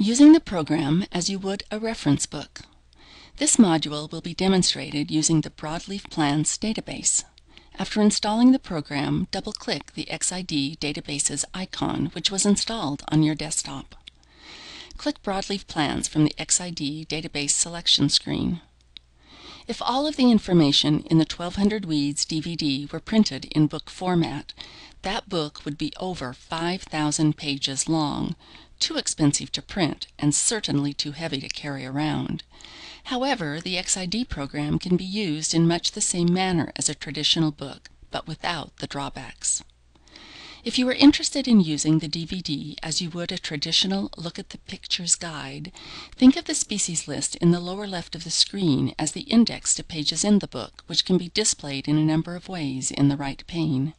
Using the program as you would a reference book. This module will be demonstrated using the Broadleaf Plans database. After installing the program, double-click the XID Databases icon, which was installed on your desktop. Click Broadleaf Plans from the XID Database selection screen. If all of the information in the 1200 Weeds DVD were printed in book format, that book would be over 5,000 pages long, too expensive to print, and certainly too heavy to carry around. However, the XID program can be used in much the same manner as a traditional book, but without the drawbacks. If you are interested in using the DVD as you would a traditional Look at the Pictures guide, think of the species list in the lower left of the screen as the index to pages in the book, which can be displayed in a number of ways in the right pane.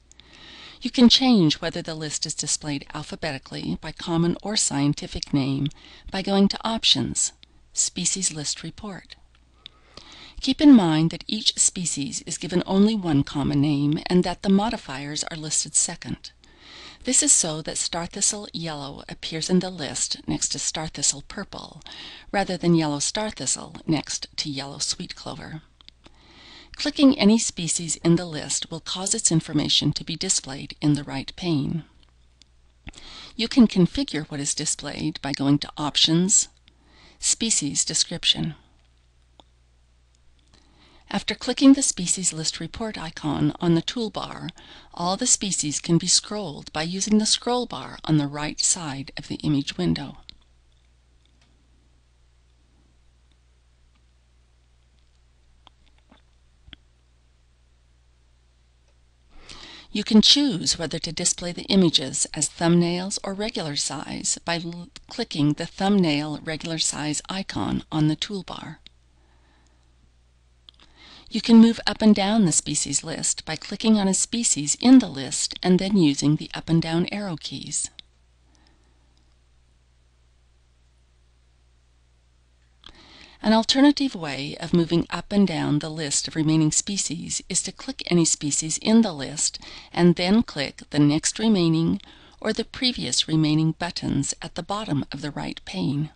You can change whether the list is displayed alphabetically, by common or scientific name, by going to Options, Species List Report. Keep in mind that each species is given only one common name and that the modifiers are listed second. This is so that star thistle yellow appears in the list next to star thistle purple, rather than yellow star thistle next to yellow sweet clover. Clicking any species in the list will cause its information to be displayed in the right pane. You can configure what is displayed by going to Options, Species Description. After clicking the Species List Report icon on the toolbar, all the species can be scrolled by using the scroll bar on the right side of the image window. You can choose whether to display the images as thumbnails or regular size by clicking the thumbnail regular size icon on the toolbar. You can move up and down the species list by clicking on a species in the list and then using the up and down arrow keys. An alternative way of moving up and down the list of remaining species is to click any species in the list and then click the Next Remaining or the Previous Remaining buttons at the bottom of the right pane.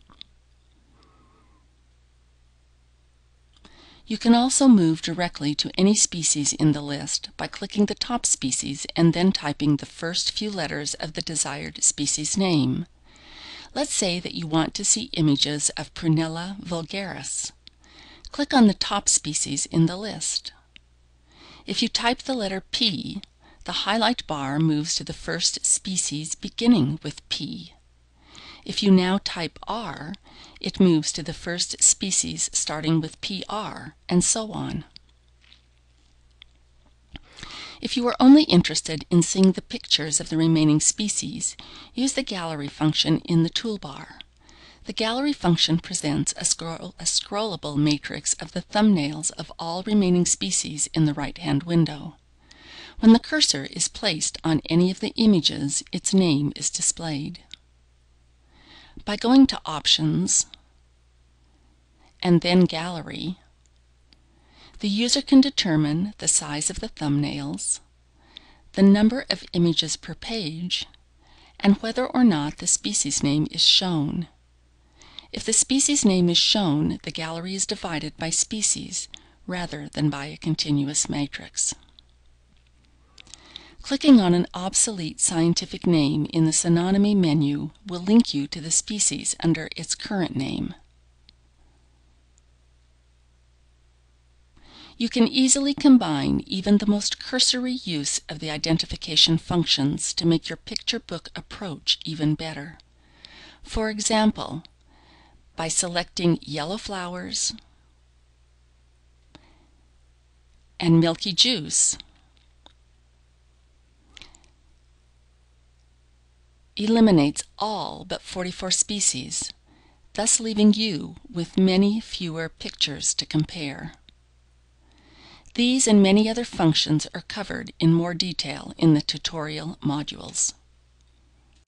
You can also move directly to any species in the list by clicking the top species and then typing the first few letters of the desired species name. Let's say that you want to see images of Prunella vulgaris. Click on the top species in the list. If you type the letter P, the highlight bar moves to the first species beginning with P. If you now type R, it moves to the first species starting with PR, and so on. If you are only interested in seeing the pictures of the remaining species, use the Gallery function in the toolbar. The Gallery function presents a scrollable matrix of the thumbnails of all remaining species in the right-hand window. When the cursor is placed on any of the images, its name is displayed. By going to Options and then Gallery, the user can determine the size of the thumbnails, the number of images per page, and whether or not the species name is shown. If the species name is shown, the gallery is divided by species rather than by a continuous matrix. Clicking on an obsolete scientific name in the synonymy menu will link you to the species under its current name. You can easily combine even the most cursory use of the identification functions to make your picture book approach even better. For example, by selecting yellow flowers and milky juice, eliminates all but 44 species, thus leaving you with many fewer pictures to compare. These and many other functions are covered in more detail in the tutorial modules.